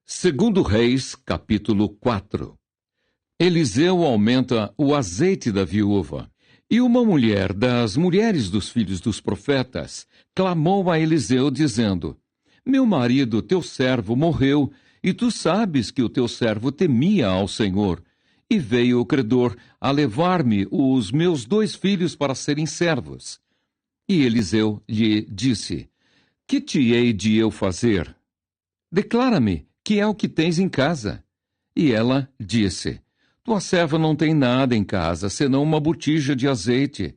Segundo Reis, capítulo 4. Eliseu aumenta o azeite da viúva. E uma mulher das mulheres dos filhos dos profetas clamou a Eliseu, dizendo: Meu marido, teu servo, morreu, e tu sabes que o teu servo temia ao Senhor. E veio o credor a levar-me os meus 2 filhos para serem servos. E Eliseu lhe disse: Que te hei de eu fazer? Declara-me, que é o que tens em casa? E ela disse: Tua serva não tem nada em casa, senão uma botija de azeite.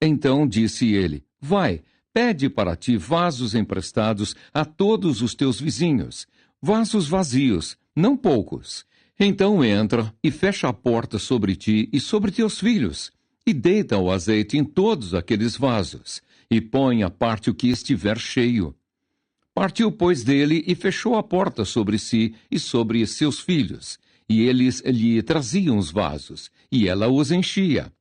Então disse ele: Vai, pede para ti vasos emprestados a todos os teus vizinhos, vasos vazios, não poucos. Então entra e fecha a porta sobre ti e sobre teus filhos, e deita o azeite em todos aqueles vasos, e põe à parte o que estiver cheio. Partiu, pois, dele e fechou a porta sobre si e sobre seus filhos, e eles lhe traziam os vasos, e ela os enchia.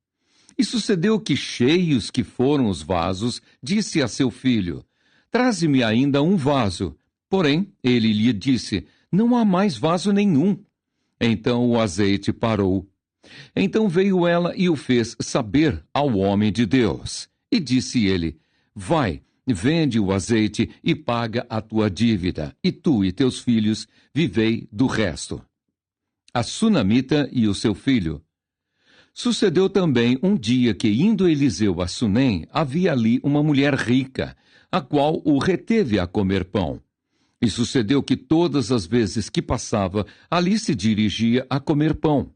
E sucedeu que, cheios que foram os vasos, disse a seu filho: Traze-me ainda um vaso. Porém, ele lhe disse: Não há mais vaso nenhum. Então o azeite parou. Então veio ela e o fez saber ao homem de Deus. E disse ele: Vai, vende o azeite e paga a tua dívida, e tu e teus filhos vivei do resto. A sunamita e o seu filho. Sucedeu também um dia que, indo Eliseu a Sunem, havia ali uma mulher rica, a qual o reteve a comer pão. E sucedeu que todas as vezes que passava, ali se dirigia a comer pão.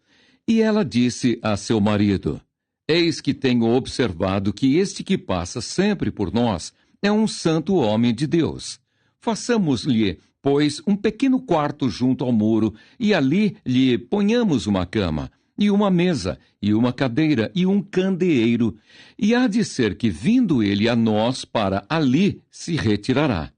E ela disse a seu marido: Eis que tenho observado que este que passa sempre por nós é um santo homem de Deus. Façamos-lhe, pois, um pequeno quarto junto ao muro, e ali lhe ponhamos uma cama, e uma mesa, e uma cadeira, e um candeeiro. E há de ser que, vindo ele a nós, para ali se retirará.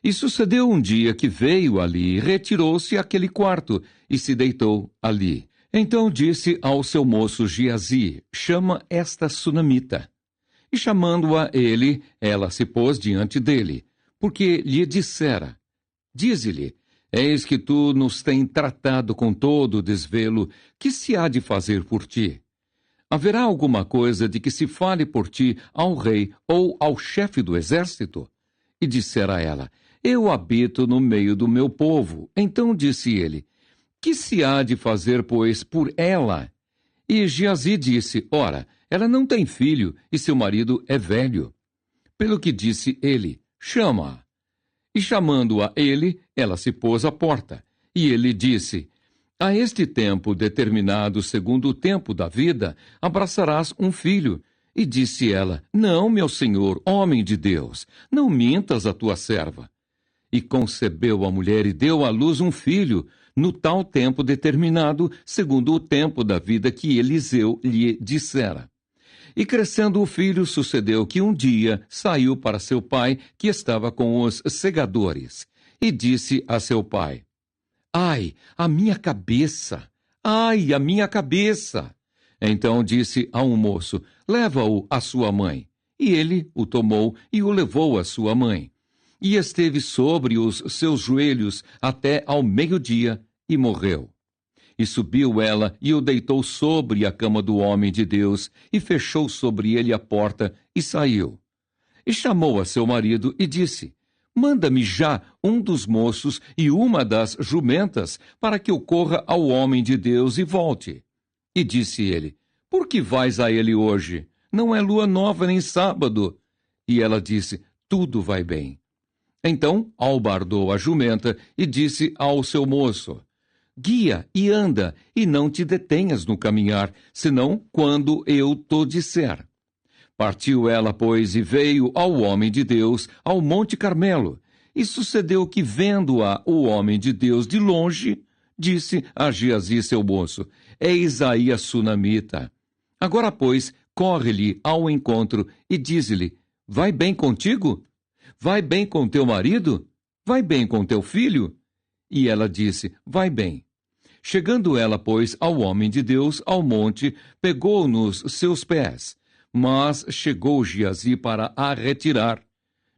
E sucedeu um dia que veio ali, e retirou-se àquele quarto, e se deitou ali. Então disse ao seu moço Giazi: Chama esta sunamita. E chamando-a ele, ela se pôs diante dele, porque lhe dissera: Dize-lhe, eis que tu nos tem tratado com todo o desvelo, que se há de fazer por ti? Haverá alguma coisa de que se fale por ti ao rei ou ao chefe do exército? E dissera ela: Eu habito no meio do meu povo. Então disse ele: Que se há de fazer, pois, por ela? E Giazi disse: Ora, ela não tem filho, e seu marido é velho. Pelo que disse ele: Chama-a. E chamando-a ele, ela se pôs à porta. E ele disse: A este tempo determinado, segundo o tempo da vida, abraçarás um filho. E disse ela: Não, meu senhor, homem de Deus, não mintas a tua serva. E concebeu a mulher e deu à luz um filho, no tal tempo determinado, segundo o tempo da vida que Eliseu lhe dissera. E crescendo o filho, sucedeu que um dia saiu para seu pai, que estava com os segadores, e disse a seu pai: Ai, a minha cabeça! Ai, a minha cabeça! Então disse a um moço: Leva-o à sua mãe. E ele o tomou e o levou à sua mãe. E esteve sobre os seus joelhos até ao meio-dia, e morreu. E subiu ela e o deitou sobre a cama do homem de Deus, e fechou sobre ele a porta, e saiu. E chamou a seu marido e disse: Manda-me já um dos moços e uma das jumentas, para que eu corra ao homem de Deus e volte. E disse ele: Por que vais a ele hoje? Não é lua nova nem sábado. E ela disse: Tudo vai bem. Então albardou a jumenta e disse ao seu moço: Guia e anda, e não te detenhas no caminhar, senão quando eu te disser. Partiu ela, pois, e veio ao homem de Deus, ao Monte Carmelo. E sucedeu que, vendo-a o homem de Deus de longe, disse a Giazi, seu moço: Eis aí a sunamita. Agora, pois, corre-lhe ao encontro e diz-lhe: Vai bem contigo? Vai bem com teu marido? Vai bem com teu filho? E ela disse: Vai bem. Chegando ela, pois, ao homem de Deus, ao monte, pegou nos seus pés. Mas chegou Giazi para a retirar.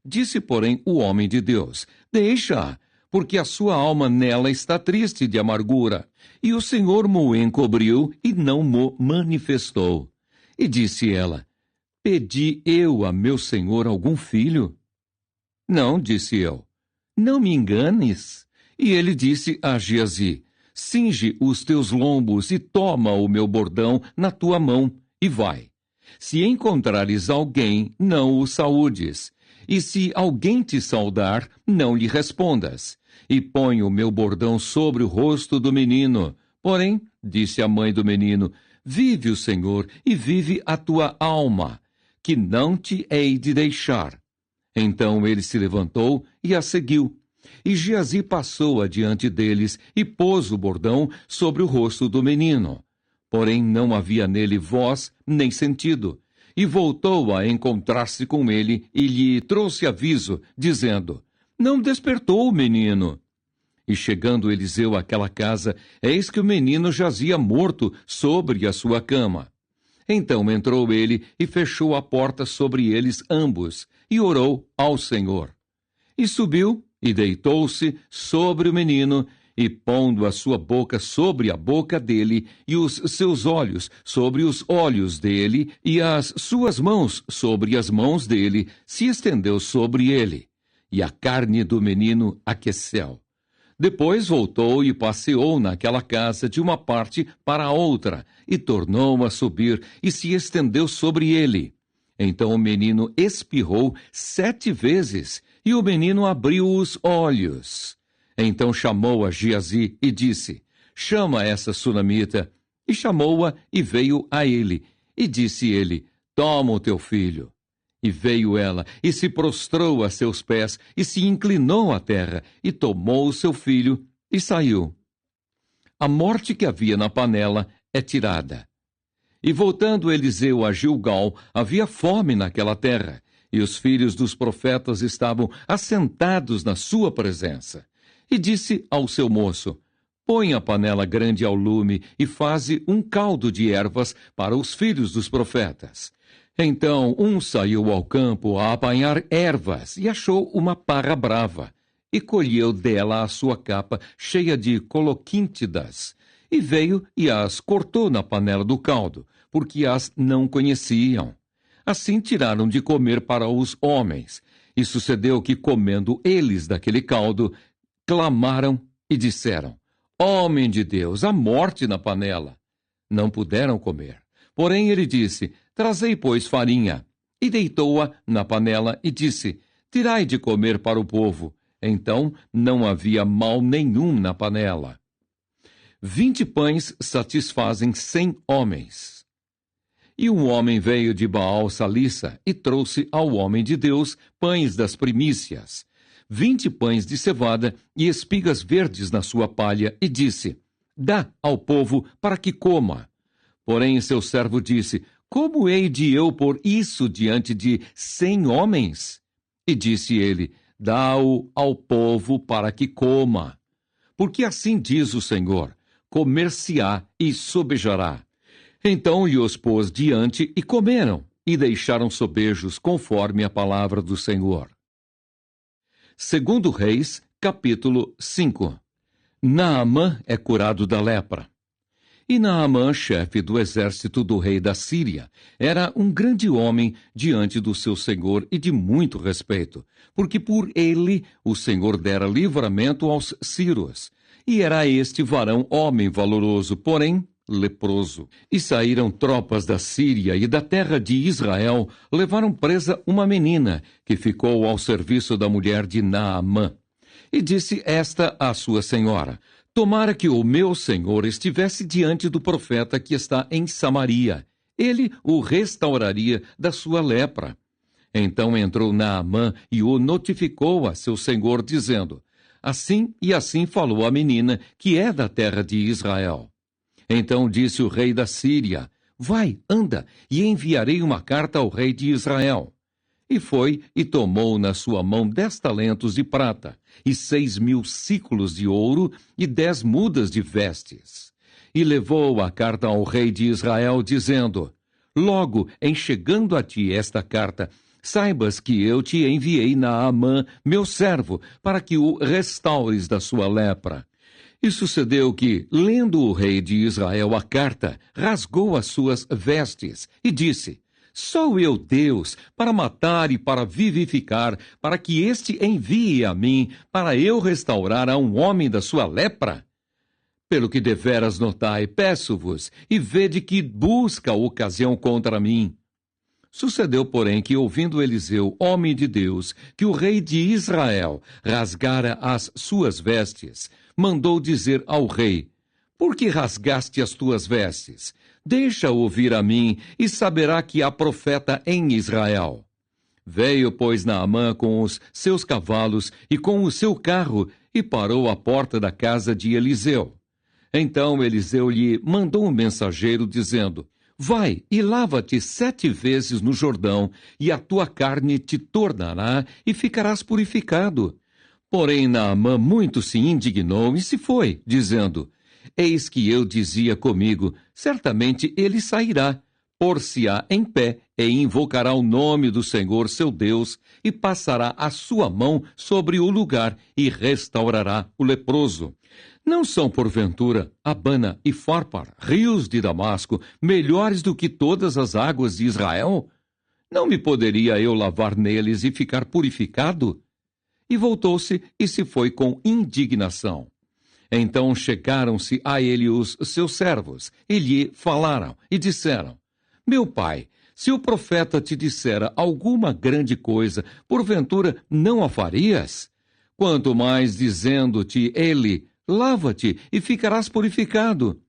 Disse, porém, o homem de Deus: Deixa-a, porque a sua alma nela está triste de amargura. E o Senhor mo encobriu e não mo manifestou. E disse ela: Pedi eu a meu senhor algum filho? Não, disse eu. Não me enganes. E ele disse a Geazi: Cinge os teus lombos e toma o meu bordão na tua mão e vai. Se encontrares alguém, não o saúdes. E se alguém te saudar, não lhe respondas. E põe o meu bordão sobre o rosto do menino. Porém, disse a mãe do menino: Vive o Senhor e vive a tua alma, que não te hei de deixar. Então ele se levantou e a seguiu. E Geazi passou adiante deles e pôs o bordão sobre o rosto do menino. Porém não havia nele voz nem sentido. E voltou a encontrar-se com ele e lhe trouxe aviso, dizendo: Não despertou o menino. E chegando Eliseu àquela casa, eis que o menino jazia morto sobre a sua cama. Então entrou ele e fechou a porta sobre eles ambos, e orou ao Senhor. E subiu e deitou-se sobre o menino, e pondo a sua boca sobre a boca dele, e os seus olhos sobre os olhos dele, e as suas mãos sobre as mãos dele, se estendeu sobre ele. E a carne do menino aqueceu. Depois voltou e passeou naquela casa de uma parte para a outra, e tornou a subir, e se estendeu sobre ele. Então o menino espirrou 7 vezes, e o menino abriu os olhos. Então chamou a Geazi e disse: Chama essa sunamita. E chamou-a e veio a ele. E disse ele: Toma o teu filho. E veio ela, e se prostrou a seus pés, e se inclinou à terra, e tomou o seu filho, e saiu. A morte que havia na panela é tirada. E voltando Eliseu a Gilgal, havia fome naquela terra, e os filhos dos profetas estavam assentados na sua presença. E disse ao seu moço: Põe a panela grande ao lume, e faze um caldo de ervas para os filhos dos profetas. Então um saiu ao campo a apanhar ervas e achou uma parra brava, e colheu dela a sua capa cheia de coloquíntidas, e veio e as cortou na panela do caldo, porque as não conheciam. Assim tiraram de comer para os homens, e sucedeu que, comendo eles daquele caldo, clamaram e disseram: Homem de Deus, a morte na panela! Não puderam comer. Porém ele disse: Trazei, pois, farinha. E deitou-a na panela e disse: Tirai de comer para o povo. Então não havia mal nenhum na panela. 20 pães satisfazem 100 homens. E um homem veio de Baal-Salissa e trouxe ao homem de Deus pães das primícias, 20 pães de cevada e espigas verdes na sua palha, e disse: Dá ao povo para que coma. Porém seu servo disse: Como hei de eu pôr isso diante de 100 homens? E disse ele: Dá-o ao povo para que coma. Porque assim diz o Senhor: comer-se-á e sobejará. Então lhe os pôs diante e comeram, e deixaram sobejos conforme a palavra do Senhor. Segundo Reis, capítulo 5. Naamã é curado da lepra. E Naamã, chefe do exército do rei da Síria, era um grande homem diante do seu senhor e de muito respeito, porque por ele o Senhor dera livramento aos sírios. E era este varão homem valoroso, porém leproso. E saíram tropas da Síria e da terra de Israel, levaram presa uma menina, que ficou ao serviço da mulher de Naamã. E disse esta à sua senhora: Tomara que o meu senhor estivesse diante do profeta que está em Samaria. Ele o restauraria da sua lepra. Então entrou Naamã e o notificou a seu senhor, dizendo: Assim e assim falou a menina, que é da terra de Israel. Então disse o rei da Síria: Vai, anda, e enviarei uma carta ao rei de Israel. E foi e tomou na sua mão 10 talentos de prata, e 6.000 siclos de ouro, e 10 mudas de vestes. E levou a carta ao rei de Israel, dizendo: Logo em chegando a ti esta carta, saibas que eu te enviei Naamã, meu servo, para que o restaures da sua lepra. E sucedeu que, lendo o rei de Israel a carta, rasgou as suas vestes e disse: Sou eu Deus, para matar e para vivificar, para que este envie a mim, para eu restaurar a um homem da sua lepra? Pelo que deveras notai, peço-vos, e vede que busca ocasião contra mim. Sucedeu, porém, que, ouvindo Eliseu, homem de Deus, que o rei de Israel rasgara as suas vestes, mandou dizer ao rei: Por que rasgaste as tuas vestes? Deixa ouvir a mim, e saberá que há profeta em Israel. Veio, pois, Naamã com os seus cavalos e com o seu carro, e parou à porta da casa de Eliseu. Então Eliseu lhe mandou um mensageiro, dizendo: Vai e lava-te 7 vezes no Jordão, e a tua carne te tornará, e ficarás purificado. Porém Naamã muito se indignou e se foi, dizendo: Eis que eu dizia comigo, certamente ele sairá, pôr-se-á em pé, e invocará o nome do Senhor seu Deus, e passará a sua mão sobre o lugar, e restaurará o leproso. Não são, porventura, Abana e Farpar, rios de Damasco, melhores do que todas as águas de Israel? Não me poderia eu lavar neles e ficar purificado? E voltou-se e se foi com indignação. Então chegaram-se a ele os seus servos, e lhe falaram, e disseram: Meu pai, se o profeta te dissera alguma grande coisa, porventura não a farias? Quanto mais dizendo-te ele: Lava-te e ficarás purificado.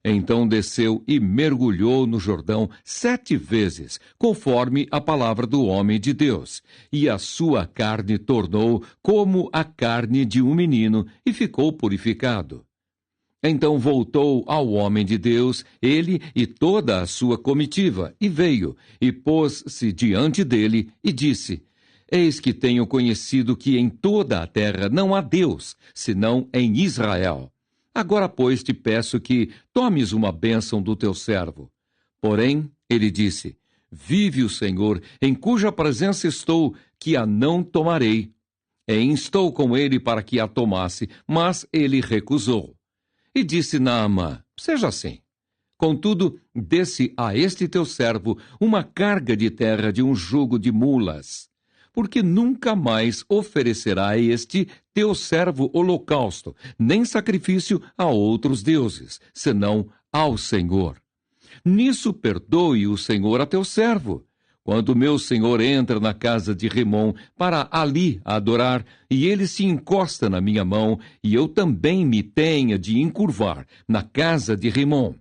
Então desceu e mergulhou no Jordão 7 vezes, conforme a palavra do homem de Deus. E a sua carne tornou como a carne de um menino, e ficou purificado. Então voltou ao homem de Deus, ele e toda a sua comitiva, e veio, e pôs-se diante dele, e disse: Eis que tenho conhecido que em toda a terra não há Deus, senão em Israel. Agora, pois, te peço que tomes uma bênção do teu servo. Porém, ele disse: Vive o Senhor, em cuja presença estou, que a não tomarei. E instou com ele para que a tomasse, mas ele recusou. E disse Naamã: Seja assim. Contudo, desse a este teu servo uma carga de terra de um jugo de mulas, porque nunca mais oferecerá a este teu servo holocausto, nem sacrifício a outros deuses, senão ao Senhor. Nisso perdoe o Senhor a teu servo. Quando meu senhor entra na casa de Rimom para ali adorar, e ele se encosta na minha mão, e eu também me tenha de encurvar na casa de Rimom.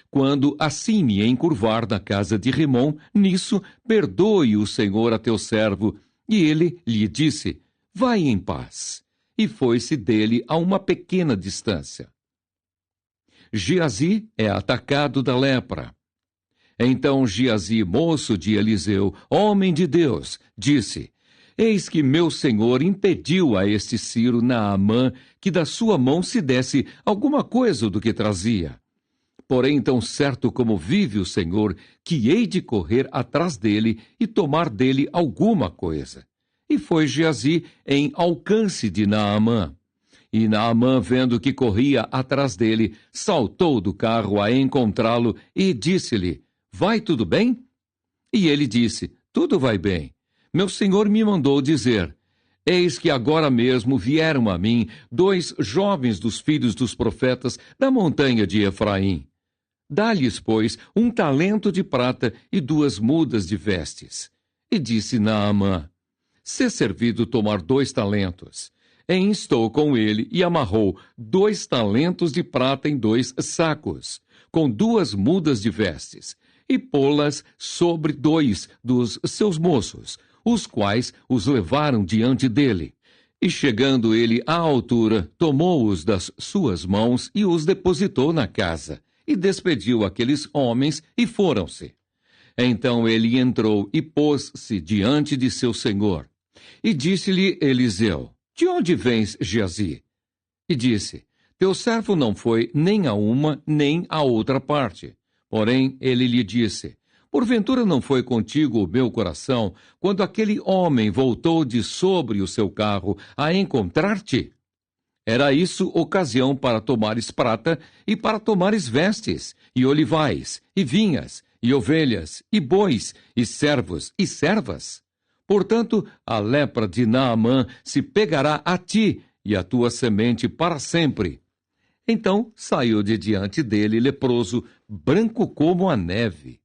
Quando assim me encurvar na casa de Rimom, nisso perdoe o Senhor a teu servo. E ele lhe disse: Vai em paz. E foi-se dele a uma pequena distância. Geazi é atacado da lepra. Então Geazi, moço de Eliseu, homem de Deus, disse: Eis que meu senhor impediu a este Ciro Naamã que da sua mão se desse alguma coisa do que trazia. Porém, tão certo como vive o Senhor, que hei de correr atrás dele e tomar dele alguma coisa. E foi Geazi em alcance de Naamã. E Naamã, vendo que corria atrás dele, saltou do carro a encontrá-lo e disse-lhe: Vai tudo bem? E ele disse: Tudo vai bem. Meu senhor me mandou dizer: Eis que agora mesmo vieram a mim 2 jovens dos filhos dos profetas da montanha de Efraim. Dá-lhes, pois, 1 talento de prata e 2 mudas de vestes. E disse Naamã: Se servido tomar 2 talentos. E instou com ele e amarrou 2 talentos de prata em 2 sacos, com 2 mudas de vestes, e pô-las sobre 2 dos seus moços, os quais os levaram diante dele. E chegando ele à altura, tomou-os das suas mãos e os depositou na casa, e despediu aqueles homens e foram-se. Então ele entrou e pôs-se diante de seu senhor. E disse-lhe Eliseu: De onde vens, Geazi? E disse: Teu servo não foi nem a uma nem a outra parte. Porém, ele lhe disse: Porventura não foi contigo o meu coração, quando aquele homem voltou de sobre o seu carro a encontrar-te? Era isso ocasião para tomares prata e para tomares vestes, e olivais, e vinhas, e ovelhas, e bois, e servos, e servas. Portanto, a lepra de Naamã se pegará a ti e a tua semente para sempre. Então saiu de diante dele leproso, branco como a neve.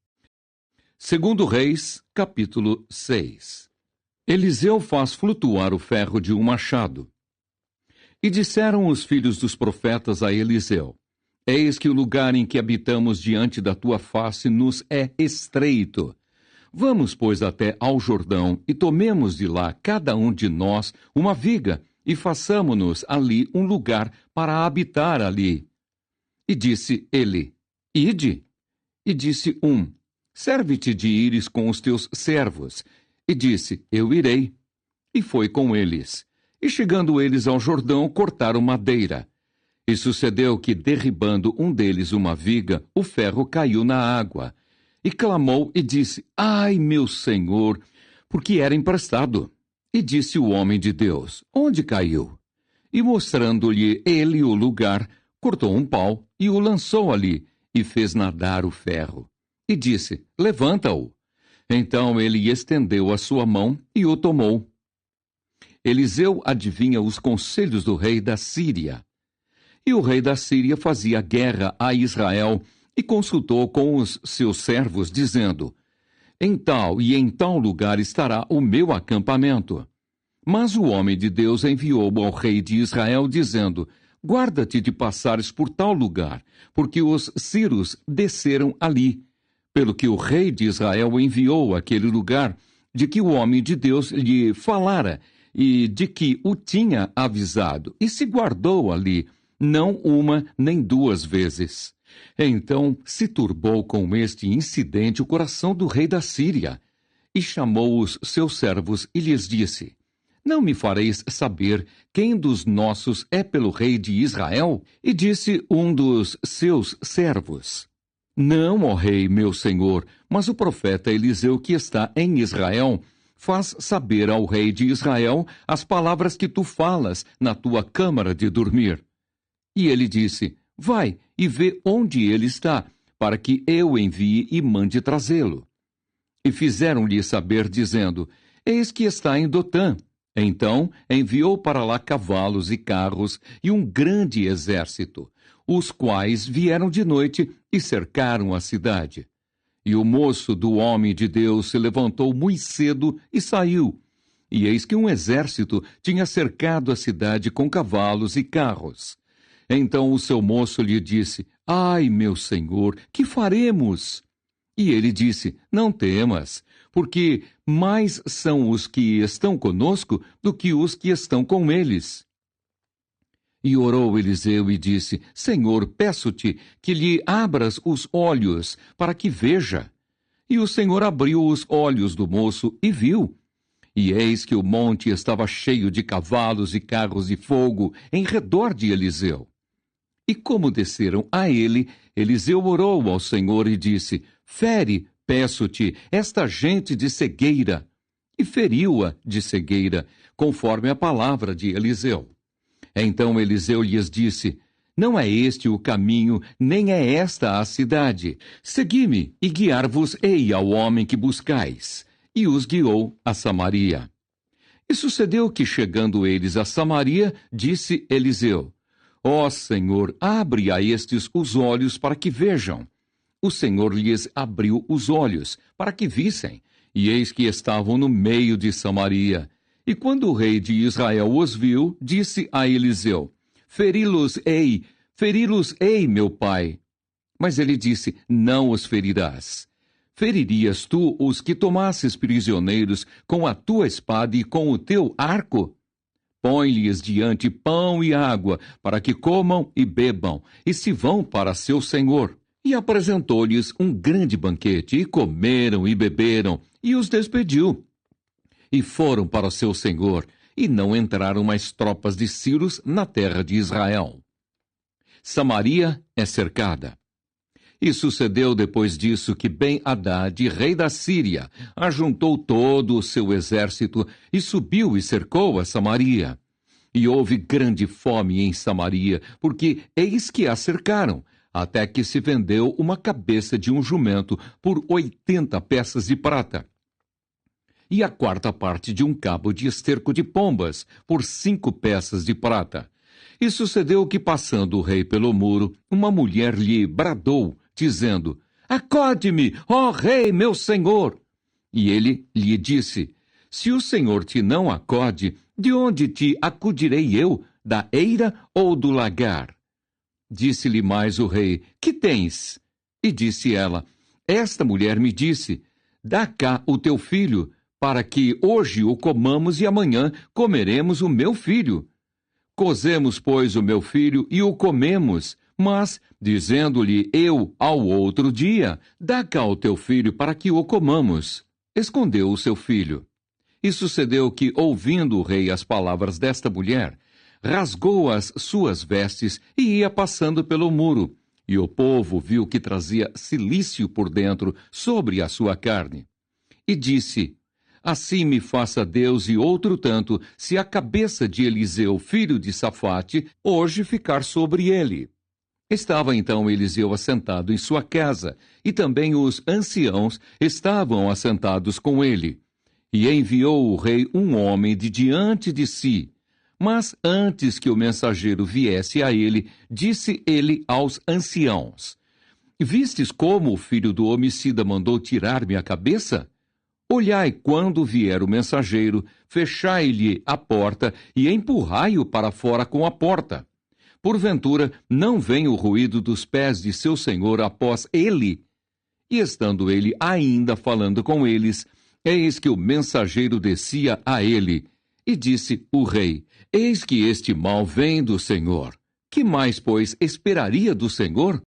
Segundo Reis, capítulo 6. Eliseu faz flutuar o ferro de um machado. E disseram os filhos dos profetas a Eliseu: Eis que o lugar em que habitamos diante da tua face nos é estreito. Vamos, pois, até ao Jordão, e tomemos de lá cada um de nós uma viga, e façamo-nos ali um lugar para habitar ali. E disse ele: Ide. E disse um: Serve-te de ires com os teus servos. E disse: Eu irei. E foi com eles. E chegando eles ao Jordão, cortaram madeira. E sucedeu que, derribando um deles uma viga, o ferro caiu na água. E clamou e disse: Ai, meu senhor, porque era emprestado. E disse o homem de Deus: Onde caiu? E mostrando-lhe ele o lugar, cortou um pau e o lançou ali, e fez nadar o ferro. E disse: Levanta-o. Então ele estendeu a sua mão e o tomou. Eliseu adivinha os conselhos do rei da Síria. E o rei da Síria fazia guerra a Israel e consultou com os seus servos, dizendo: Em tal e em tal lugar estará o meu acampamento. Mas o homem de Deus enviou ao rei de Israel, dizendo: Guarda-te de passares por tal lugar, porque os sírios desceram ali. Pelo que o rei de Israel enviou àquele lugar, de que o homem de Deus lhe falara, e de que o tinha avisado, e se guardou ali, não uma nem duas vezes. Então se turbou com este incidente o coração do rei da Síria, e chamou os seus servos e lhes disse: Não me fareis saber quem dos nossos é pelo rei de Israel? E disse um dos seus servos: Não, ó rei, meu senhor, mas o profeta Eliseu, que está em Israel, faz saber ao rei de Israel as palavras que tu falas na tua câmara de dormir. E ele disse: Vai e vê onde ele está, para que eu envie e mande trazê-lo. E fizeram-lhe saber, dizendo: Eis que está em Dotã. Então enviou para lá cavalos e carros e um grande exército, os quais vieram de noite e cercaram a cidade. E o moço do homem de Deus se levantou muito cedo e saiu. E eis que um exército tinha cercado a cidade com cavalos e carros. Então o seu moço lhe disse: Ai, meu senhor, que faremos? E ele disse: Não temas, porque mais são os que estão conosco do que os que estão com eles. E orou Eliseu e disse: Senhor, peço-te que lhe abras os olhos, para que veja. E o Senhor abriu os olhos do moço e viu. E eis que o monte estava cheio de cavalos e carros de fogo em redor de Eliseu. E como desceram a ele, Eliseu orou ao Senhor e disse: Fere, peço-te, esta gente de cegueira. E feriu-a de cegueira, conforme a palavra de Eliseu. Então Eliseu lhes disse: Não é este o caminho, nem é esta a cidade. Segui-me, e guiar-vos-ei ao homem que buscais. E os guiou a Samaria. E sucedeu que, chegando eles a Samaria, disse Eliseu: Ó Senhor, abre a estes os olhos para que vejam. O Senhor lhes abriu os olhos, para que vissem, e eis que estavam no meio de Samaria. E quando o rei de Israel os viu, disse a Eliseu: Feri-los-ei, meu pai. Mas ele disse: Não os ferirás. Feririas tu os que tomasses prisioneiros com a tua espada e com o teu arco? Põe-lhes diante pão e água, para que comam e bebam, e se vão para seu senhor. E apresentou-lhes um grande banquete, e comeram e beberam, e os despediu. E foram para seu senhor, e não entraram mais tropas de Sírios na terra de Israel. Samaria é cercada. E sucedeu depois disso que Ben-Hadad, rei da Síria, ajuntou todo o seu exército e subiu e cercou a Samaria. E houve grande fome em Samaria, porque eis que a cercaram, até que se vendeu uma cabeça de um jumento por 80 peças de prata. E a quarta parte de um cabo de esterco de pombas por 5 peças de prata. E sucedeu que, passando o rei pelo muro, uma mulher lhe bradou, dizendo: Acode-me, ó rei, meu senhor! E ele lhe disse: Se o senhor te não acode, de onde te acudirei eu, da eira ou do lagar? Disse-lhe mais o rei: Que tens? E disse ela: Esta mulher me disse: Dá cá o teu filho, para que hoje o comamos e amanhã comeremos o meu filho. Cozemos, pois, o meu filho e o comemos. Mas, dizendo-lhe eu ao outro dia: Dá cá o teu filho para que o comamos, escondeu o seu filho. E sucedeu que, ouvindo o rei as palavras desta mulher, rasgou as suas vestes e ia passando pelo muro. E o povo viu que trazia cilício por dentro sobre a sua carne. E disse: Assim me faça Deus e outro tanto, se a cabeça de Eliseu, filho de Safate, hoje ficar sobre ele. Estava então Eliseu assentado em sua casa, e também os anciãos estavam assentados com ele. E enviou o rei um homem de diante de si. Mas antes que o mensageiro viesse a ele, disse ele aos anciãos: Vistes como o filho do homicida mandou tirar-me a cabeça? Olhai quando vier o mensageiro, fechai-lhe a porta e empurrai-o para fora com a porta. Porventura, não vem o ruído dos pés de seu senhor após ele? E estando ele ainda falando com eles, eis que o mensageiro descia a ele. E disse o rei: Eis que este mal vem do Senhor. Que mais, pois, esperaria do Senhor?